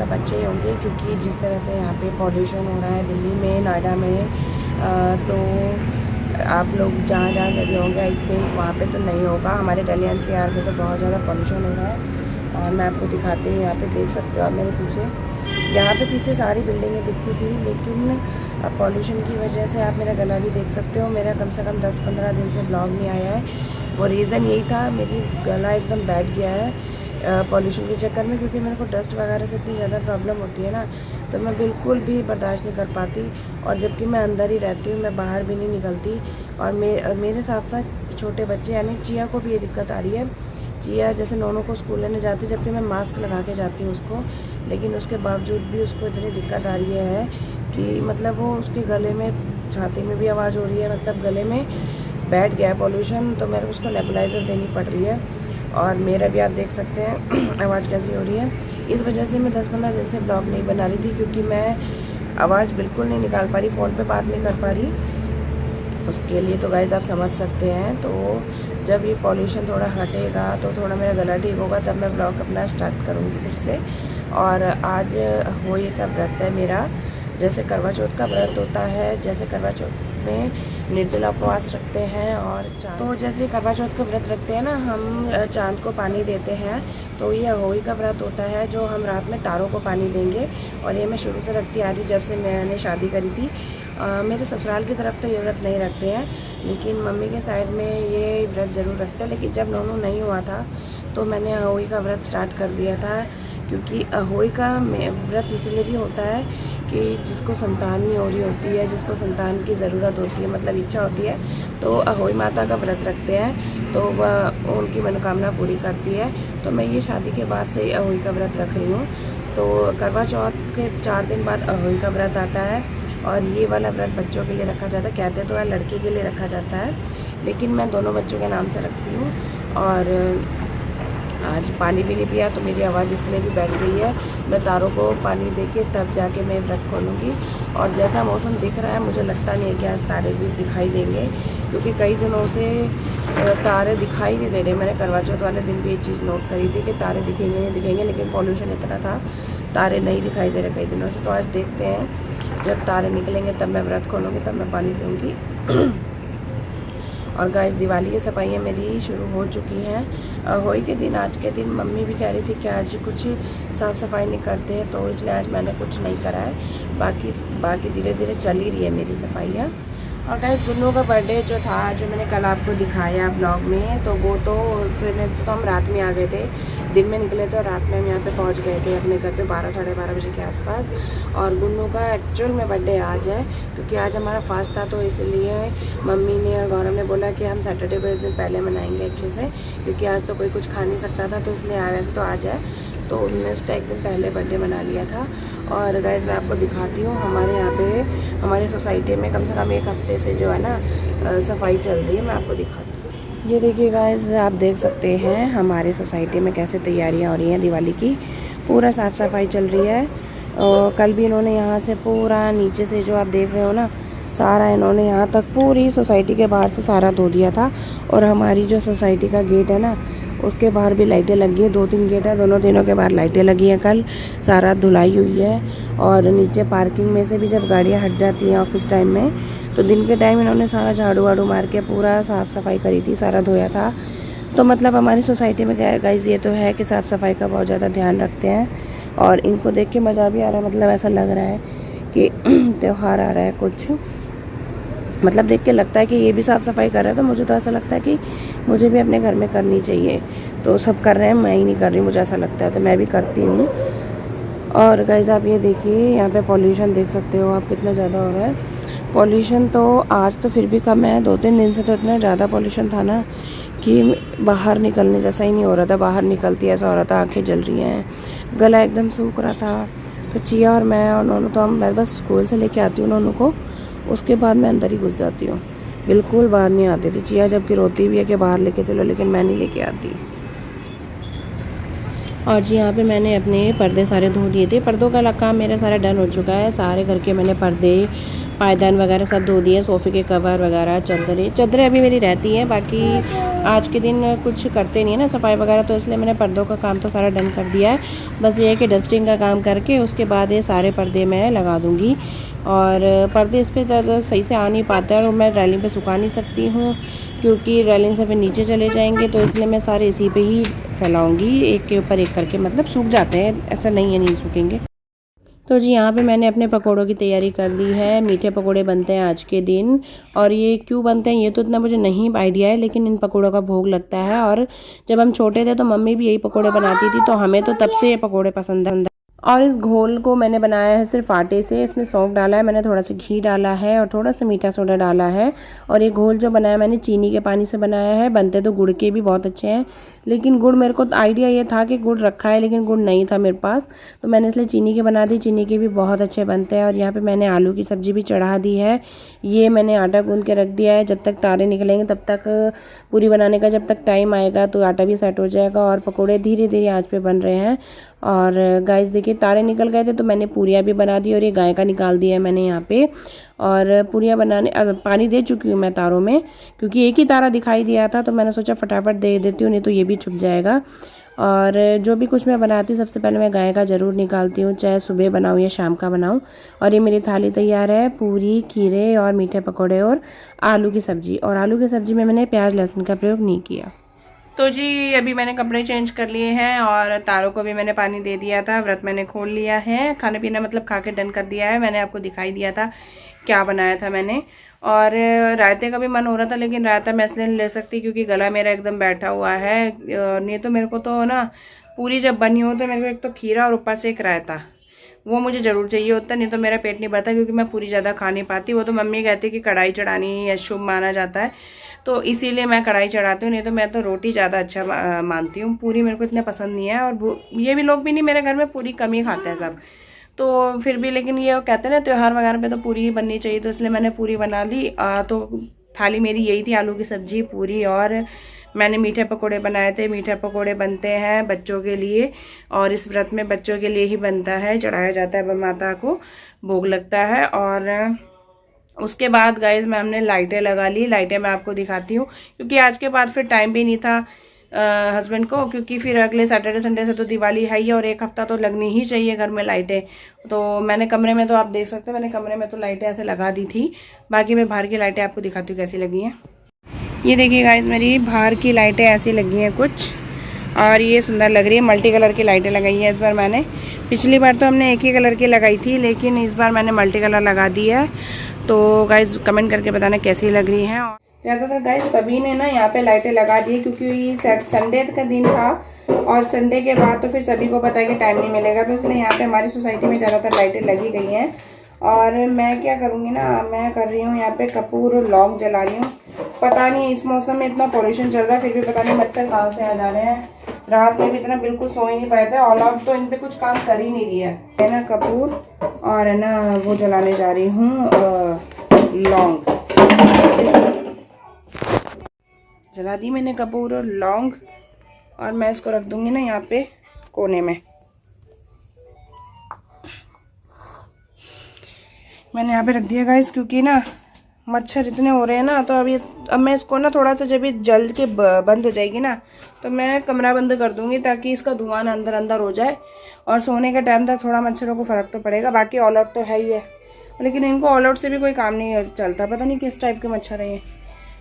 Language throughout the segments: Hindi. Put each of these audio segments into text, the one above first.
सब अच्छे ही होंगे, क्योंकि जिस तरह से यहाँ पे पॉल्यूशन हो रहा है दिल्ली में, नोएडा में, तो आप लोग जहाँ जहाँ से भी होंगे आई थिंक वहाँ पे तो नहीं होगा। हमारे दिल्ली एनसीआर में तो बहुत ज़्यादा पॉल्यूशन हो रहा है। और मैं आपको दिखाती हूँ, यहाँ पे देख सकते हो आप मेरे पीछे, यहाँ पे पीछे सारी बिल्डिंगें दिखती थी, लेकिन अब पॉल्यूशन की वजह से आप मेरा गला भी देख सकते हो। मेरा कम से कम 10-15 दिन से ब्लॉग नहीं आया है। वो रीज़न यही था, मेरी गला एकदम बैठ गया है पॉल्यूशन के चक्कर में, क्योंकि मेरे को डस्ट वगैरह से इतनी ज़्यादा प्रॉब्लम होती है ना, तो मैं बिल्कुल भी बर्दाश्त नहीं कर पाती। और जबकि मैं अंदर ही रहती हूँ, मैं बाहर भी नहीं निकलती। और मेरे साथ साथ छोटे बच्चे यानी चिया को भी ये दिक्कत आ रही है। चिया जैसे नोनों को स्कूल लेने जाती, जबकि मैं मास्क लगा के जाती हूँ उसको, लेकिन उसके बावजूद भी उसको इतनी दिक्कत आ रही है कि मतलब वो उसके गले में, छाती में भी आवाज़ हो रही है, मतलब गले में बैठ गया है पॉल्यूशन। तो मेरे को उसको नेबुलाइज़र देनी पड़ रही है। और मेरा भी आप देख सकते हैं आवाज़ कैसी हो रही है। इस वजह से मैं 10-15 दिन से ब्लॉग नहीं बना रही थी, क्योंकि मैं आवाज़ बिल्कुल नहीं निकाल पा रही, फ़ोन पे बात नहीं कर पा रही। उसके लिए तो गाइस आप समझ सकते हैं। तो जब ये पॉल्यूशन थोड़ा हटेगा तो थोड़ा मेरा गला ठीक होगा, तब मैं ब्लॉग अपना स्टार्ट करूँगी फिर से। और आज होली का व्रत है मेरा, जैसे करवा चौथ का व्रत होता है, जैसे करवा चौथ में निर्जला उपवास रखते हैं। और तो जैसे करवा चौथ का व्रत रखते हैं ना हम, चांद को पानी देते हैं, तो ये होली का व्रत होता है जो हम रात में तारों को पानी देंगे। और ये मैं शुरू से रखती आ रही, जब से मैंने शादी करी थी। मेरे ससुराल की तरफ तो ये व्रत नहीं रखते हैं, लेकिन मम्मी के साइड में ये व्रत ज़रूर रखते हैं। लेकिन जब नोनू नहीं हुआ था तो मैंने होली का व्रत स्टार्ट कर दिया था, क्योंकि होली का व्रत इसलिए भी होता है कि जिसको संतान नहीं हो रही होती है, जिसको संतान की ज़रूरत होती है, मतलब इच्छा होती है, तो अहोई माता का व्रत रखते हैं, तो वह उनकी मनोकामना पूरी करती है। तो मैं ये शादी के बाद से अहोई का व्रत रख रही हूँ। तो करवा चौथ के 4 दिन बाद अहोई का व्रत आता है। और ये वाला व्रत बच्चों के लिए रखा जाता है, कहते तो है लड़के के लिए रखा जाता है, लेकिन मैं दोनों बच्चों के नाम से रखती हूँ। और आज पानी भी नहीं पिया तो मेरी आवाज़ इसलिए भी बैठ गई है। मैं तारों को पानी देके तब जाके मैं व्रत खोलूँगी। और जैसा मौसम दिख रहा है, मुझे लगता नहीं है कि आज तारे भी दिखाई देंगे, क्योंकि कई दिनों से तारे दिखाई नहीं दे रहे। मैंने करवा चौथ वाले दिन भी ये चीज़ नोट करी थी कि तारे दिखेंगे नहीं दिखेंगे, लेकिन पॉल्यूशन इतना था, तारे नहीं दिखाई दे रहे कई दिनों से। तो आज देखते हैं, जब तारे निकलेंगे तब मैं व्रत खोलूँगी, तब मैं पानी पीऊँगी। और गाइस दिवाली की सफाइयाँ मेरी शुरू हो चुकी हैं। होली के दिन, आज के दिन मम्मी भी कह रही थी कि आज कुछ साफ़ सफाई नहीं करते हैं, तो इसलिए आज मैंने कुछ नहीं करा है। बाकी धीरे धीरे चल ही रही है मेरी सफाइयाँ। और गाइस गुन्नू का बर्थडे जो था, जो मैंने कल आपको दिखाया ब्लॉग में, तो वो तो उसने तो हम रात में आ गए थे, दिन में निकले थे और रात में हम यहाँ पे पहुँच गए थे अपने घर पे 12-12:30 बजे के आसपास। और गुन्नू का एक्चुअल में बर्थडे आज है, क्योंकि आज हमारा फास्ट था, तो इसलिए मम्मी ने और गौरव ने बोला कि हम सैटरडे को एक दिन पहले मनाएंगे अच्छे से, क्योंकि आज तो कोई कुछ खा नहीं सकता था, तो इसलिए वैसे तो आज है, तो उन्होंने उसका एक दिन पहले बर्थडे मना लिया था। और गाइस मैं आपको दिखाती हूँ, हमारे यहाँ पे हमारी सोसाइटी में कम से कम 1 हफ्ते से जो है ना सफाई चल रही है। मैं आपको दिखाती हूँ, ये देखिए गाइस, आप देख सकते हैं हमारे सोसाइटी में कैसे तैयारियाँ हो रही हैं दिवाली की। पूरा साफ़ सफाई चल रही है। और कल भी इन्होंने यहाँ से पूरा नीचे से जो आप देख रहे हो ना, सारा इन्होंने यहाँ तक पूरी सोसाइटी के बाहर से सारा धो दिया था। और हमारी जो सोसाइटी का गेट है ना, उसके बाहर भी लाइटें लगी हैं, 2-3 गेट है, दोनों तीनों के बाहर लाइटें लगी हैं। कल सारा धुलाई हुई है। और नीचे पार्किंग में से भी जब गाड़ियाँ हट जाती हैं ऑफिस टाइम में, तो दिन के टाइम इन्होंने सारा झाड़ू वाड़ू मार के पूरा साफ़ सफाई करी थी, सारा धोया था। तो मतलब हमारी सोसाइटी में गाइस ये तो है कि साफ़ सफाई का बहुत ज़्यादा ध्यान रखते हैं। और इनको देख के मज़ा भी आ रहा है, मतलब ऐसा लग रहा है कि त्यौहार आ रहा है कुछ, मतलब देख के लगता है कि ये भी साफ़ सफाई कर रहा है, तो मुझे तो ऐसा लगता है कि मुझे भी अपने घर में करनी चाहिए। तो सब कर रहे हैं, मैं ही नहीं कर रही, मुझे ऐसा लगता है, तो मैं भी करती हूँ। और गाइस आप ये देखिए, यहाँ पे पॉल्यूशन देख सकते हो आप कितना ज़्यादा हो रहा है। पॉल्यूशन तो आज तो फिर भी कम है, 2-3 दिन से तो इतना ज़्यादा पॉल्यूशन था ना कि बाहर निकलने जैसा ही नहीं हो रहा था। बाहर निकलती ऐसा हो रहा था आँखें जल रही हैं, गला एकदम सूख रहा था। तो चिया और मैं और नोनू, तो मैं बस स्कूल से लेके आती हूँ नोनू को, उसके बाद मैं अंदर ही घुस जाती हूँ, बिल्कुल बाहर नहीं आती थी। चिया जबकि रोती भी है कि बाहर लेके चलो, लेकिन मैं नहीं लेके आती। और जी यहाँ पे मैंने अपने पर्दे सारे धो दिए थे। पर्दों का काम मेरा सारा डन हो चुका है। सारे घर के मैंने पर्दे पायदान वगैरह सब धो दिए, सोफ़े के कवर वगैरह, चादरें अभी मेरी रहती हैं। बाकी आज के दिन कुछ करते नहीं है ना सफाई वगैरह, तो इसलिए मैंने पर्दों का काम तो सारा डन कर दिया है। बस ये है कि डस्टिंग का काम करके उसके बाद ये सारे पर्दे मैं लगा दूँगी। और पर्दे इस पर ज़्यादा सही से आ नहीं पाते हैं और मैं रेलिंग पे सुखा नहीं सकती हूँ, क्योंकि रेलिंग से फिर नीचे चले जाएंगे, तो इसलिए मैं सारे इसी पे ही फैलाऊंगी, एक के ऊपर एक करके। मतलब सूख जाते हैं, ऐसा नहीं है नहीं सूखेंगे। तो जी यहाँ पे मैंने अपने पकोड़ों की तैयारी कर ली है। मीठे पकोड़े बनते हैं आज के दिन, और ये क्यों बनते हैं ये तो इतना मुझे नहीं आइडिया है, लेकिन इन पकोड़ों का भोग लगता है। और जब हम छोटे थे तो मम्मी भी यही पकोड़े बनाती थी, तो हमें तो तब से ये पकोड़े पसंद है। और इस घोल को मैंने बनाया है सिर्फ आटे से। इसमें सौंफ डाला है मैंने, थोड़ा सा घी डाला है और थोड़ा सा मीठा सोडा डाला है। और ये घोल जो बनाया मैंने चीनी के पानी से बनाया है। बनते तो गुड़ के भी बहुत अच्छे हैं, लेकिन गुड़ मेरे को आइडिया ये था कि गुड़ रखा है, लेकिन गुड़ नहीं था मेरे पास, तो मैंने इसलिए चीनी के बना दी। चीनी के भी बहुत अच्छे बनते हैं। और यहाँ पर मैंने आलू की सब्ज़ी भी चढ़ा दी है। ये मैंने आटा गूंद के रख दिया है, जब तक तारे निकलेंगे तब तक पूरी बनाने का जब तक टाइम आएगा तो आटा भी सेट हो जाएगा। और पकौड़े धीरे धीरे आंच पे बन रहे हैं। और गाइस देखिए तारे निकल गए थे तो मैंने पूरियाँ भी बना दी, और ये गाय का निकाल दिया है मैंने यहाँ पे। और पूरियाँ बनाने पानी दे चुकी हूँ मैं तारों में, क्योंकि एक ही तारा दिखाई दिया था, तो मैंने सोचा फटाफट दे देती हूँ, नहीं तो ये भी छुप जाएगा। और जो भी कुछ मैं बनाती हूँ सबसे पहले मैं गाय का ज़रूर निकालती हूँ, चाहे सुबह बनाऊँ या शाम का बनाऊँ। और ये मेरी थाली तैयार है, पूरी, खीरे और मीठे पकौड़े और आलू की सब्ज़ी। और आलू की सब्ज़ी में मैंने प्याज लहसुन का प्रयोग नहीं किया। तो जी अभी मैंने कपड़े चेंज कर लिए हैं और तारों को भी मैंने पानी दे दिया था। व्रत मैंने खोल लिया है, खाना पीना मतलब खा के डन कर दिया है। मैंने आपको दिखाई दिया था क्या बनाया था मैंने। और रायते का भी मन हो रहा था, लेकिन रायता मैं इसलिए नहीं ले सकती क्योंकि गला मेरा एकदम बैठा हुआ है। नहीं तो मेरे को तो ना पूरी जब बनी हो तो मेरे को एक तो खीरा और ऊपर से एक रायता वो मुझे ज़रूर चाहिए होता, नहीं तो मेरा पेट नहीं भरता, क्योंकि मैं पूरी ज़्यादा खा नहीं पाती। वो तो मम्मी कहती है कि कढ़ाई चढ़ानी या शुभ माना जाता है, तो इसीलिए मैं कढ़ाई चढ़ाती हूँ, नहीं तो मैं तो रोटी ज़्यादा अच्छा मानती हूँ। पूरी मेरे को इतने पसंद नहीं है, और ये भी लोग भी नहीं, मेरे घर में पूरी कम ही खाते हैं सब। तो फिर भी लेकिन ये कहते हैं ना त्योहार वगैरह पे तो पूरी ही बननी चाहिए, तो इसलिए मैंने पूरी बना ली। तो थाली मेरी यही थी, आलू की सब्जी, पूरी, और मैंने मीठे पकोड़े बनाए थे। मीठे पकोड़े बनते हैं बच्चों के लिए, और इस व्रत में बच्चों के लिए ही बनता है, चढ़ाया जाता है माता को, भोग लगता है। और उसके बाद गाइस मैं हमने लाइटें लगा ली। लाइटें मैं आपको दिखाती हूँ, क्योंकि आज के बाद फिर टाइम भी नहीं था हस्बैंड को, क्योंकि फिर अगले सैटरडे संडे से तो दिवाली है ही, और एक हफ्ता तो लगनी ही चाहिए घर में लाइटें। तो मैंने कमरे में, तो आप देख सकते हैं मैंने कमरे में तो लाइटें ऐसे लगा दी थी। बाकी मैं बाहर की लाइटें आपको दिखाती हूँ कैसी लगी हैं। ये देखिए गाइस मेरी बाहर की लाइटें ऐसी लगी हैं कुछ, और ये सुंदर लग रही है। मल्टी कलर की लाइटें लगाई हैं इस बार मैंने। पिछली बार तो हमने एक ही कलर की लगाई थी, लेकिन इस बार मैंने मल्टी कलर लगा दी है। तो गाइस कमेंट करके बताना कैसी लग रही हैं। ज़्यादातर गाइस सभी ने ना यहाँ पे लाइटें लगा दी, क्योंकि संडे का दिन था, और संडे के बाद तो फिर सभी को पता है कि टाइम नहीं मिलेगा, तो इसलिए यहाँ पे हमारी सोसाइटी में ज़्यादातर लाइटें लगी गई हैं। और मैं क्या करूँगी ना, मैं कर रही हूँ यहाँ पे कपूर और लौंग जला रही हूँ। पता नहीं इस मौसम में इतना पॉल्यूशन चल रहा है, फिर भी पता नहीं मच्छर कहाँ से आ जा रहे हैं। रात में भी इतना बिल्कुल सो ही नहीं पाए थे। ऑल आउट तो इन पे कुछ काम कर ही नहीं रही है ना कपूर, और है ना वो जलाने जा रही हूँ लौंग। जला दी मैंने कपूर और लौंग, और मैं इसको रख दूंगी ना यहाँ पे कोने में। मैंने यहाँ पे रख दिया गाइस, क्योंकि ना मच्छर इतने हो रहे हैं ना, तो अब मैं इसको ना थोड़ा सा जब ये जल के बंद हो जाएगी ना, तो मैं कमरा बंद कर दूंगी, ताकि इसका धुआं अंदर अंदर हो जाए, और सोने के टाइम तक थोड़ा मच्छरों को फर्क तो पड़ेगा। बाकी ऑल आउट तो है ही है, लेकिन इनको ऑल आउट से भी कोई काम नहीं चलता, पता नहीं किस टाइप के मच्छर है ये।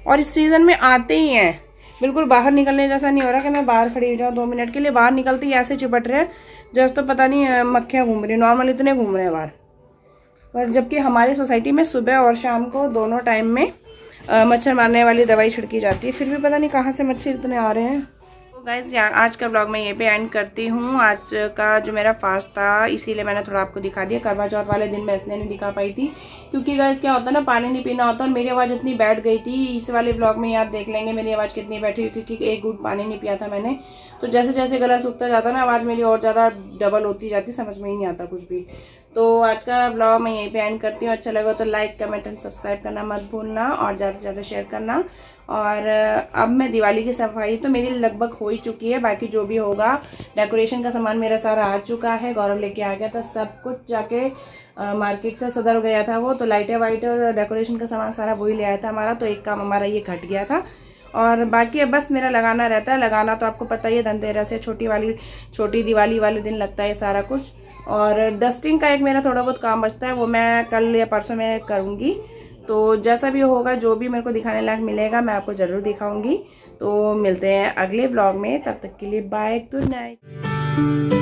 और इस सीज़न में आते ही हैं, बिल्कुल बाहर निकलने जैसा नहीं हो रहा कि मैं बाहर खड़ी हो जाऊँ 2 मिनट के लिए। बाहर निकलते ही ऐसे चिपट रहे हैं जब तो पता नहीं मक्खियाँ घूम रही, नॉर्मल इतने घूम रहे हैं बाहर। पर जबकि हमारी सोसाइटी में सुबह और शाम को दोनों टाइम में मच्छर मारने वाली दवाई छिड़की जाती है, फिर भी पता नहीं कहाँ से मच्छर इतने आ रहे हैं। गाइस आज का ब्लॉग मैं ये पे एंड करती हूँ। आज का जो मेरा फास्ट था, इसीलिए मैंने थोड़ा आपको दिखा दिया। करवा चौथ वाले दिन मैं इसलिए नहीं दिखा पाई थी, क्योंकि गाइस क्या होता है ना, पानी नहीं पीना होता, और मेरी आवाज़ इतनी बैठ गई थी। इस वाले ब्लॉग में आप देख लेंगे मेरी आवाज़ कितनी बैठी, क्योंकि एक घूंट पानी नहीं पिया था मैंने। तो जैसे जैसे गला सूखता जाता ना, आवाज़ मेरी और ज़्यादा डबल होती जाती, समझ में ही नहीं आता कुछ भी। तो आज का ब्लॉग मैं यहीं पे एंड करती हूँ। अच्छा लगा तो लाइक कमेंट एंड सब्सक्राइब करना मत भूलना, और ज़्यादा से ज़्यादा शेयर करना। और अब मैं दिवाली की सफाई तो मेरी लगभग हो ही चुकी है, बाकी जो भी होगा डेकोरेशन का सामान मेरा सारा आ चुका है। गौरव लेके आ गया था, सब कुछ जाके मार्केट से सदर गया था वो, तो लाइटें वाइट और डेकोरेशन का सामान सारा वही ले आया था हमारा, तो एक काम हमारा ये घट गया था। और बाकी अब बस मेरा लगाना रहता है। लगाना तो आपको पता ही है, धनतेरस से छोटी दिवाली वाले दिन लगता है सारा कुछ। और डस्टिंग का एक मेरा थोड़ा बहुत काम बचता है, वो मैं कल या परसों में करूँगी। तो जैसा भी होगा, जो भी मेरे को दिखाने लायक मिलेगा मैं आपको ज़रूर दिखाऊंगी। तो मिलते हैं अगले व्लॉग में, तब तक के लिए बाय, गुड नाइट।